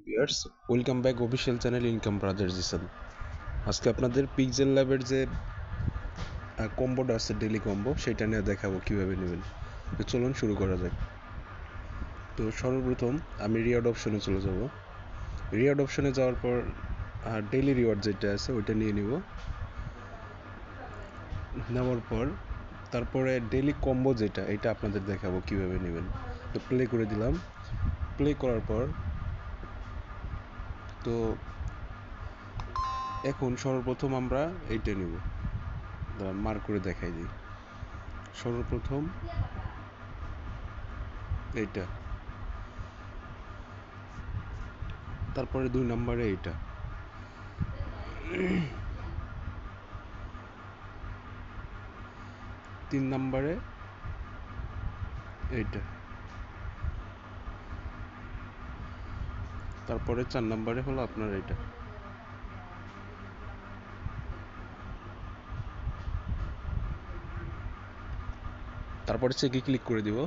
Viewers, welcome back official channel income brother Jisan. আজকে আপনাদের pixel ল্যাবের যে কম্বোটা আছে, ডেলি কম্বো, সেটা নিয়ে দেখাবো কীভাবে নেবেন। তো চলুন শুরু করা যাক। তো সর্বপ্রথম আমি রিওয়ার্ড অপশনে চলে যাব। রিওয়ার্ড অপশনে যাওয়ার পর ডেলি রিওয়ার্ড যেটা আছে ওইটা নিয়ে নিব। নেওয়ার পর তারপরে ডেলি কম্বো যেটা, এটা আপনাদের দেখাবো কীভাবে নেবেন। তো প্লে করে দিলাম। প্লে করার পর তো এখন সর্বপ্রথম আমরা এইটা নিব, মার্ক করে দেখাই দিই। সর্বপ্রথম এইটা, তারপরে 2 নম্বরে এইটা, 3 নম্বরে এইটা, তারপরে 4 নম্বরে হলো আপনার এইটা। তারপরে চেকে ক্লিক করে দিব।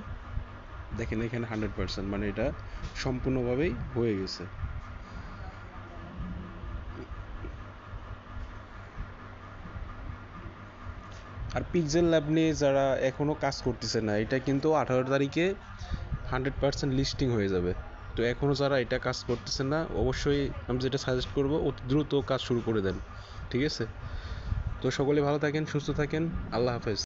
দেখেন এখানে 100%, মানে এটা সম্পূর্ণভাবেই হয়ে গেছে। আর পিক্সেল ল্যাব নিয়ে যারা এখনও কাজ করতেছে না, এটা কিন্তু 18 তারিখে 100% লিস্টিং হয়ে যাবে। তো এখনও যারা এটা কাজ করতেছে না, অবশ্যই আমি যেটা সাজেস্ট করব অতি দ্রুত কাজ শুরু করে দেন, ঠিক আছে? তো সকলে ভালো থাকেন, সুস্থ থাকেন, আল্লাহ হাফেজ।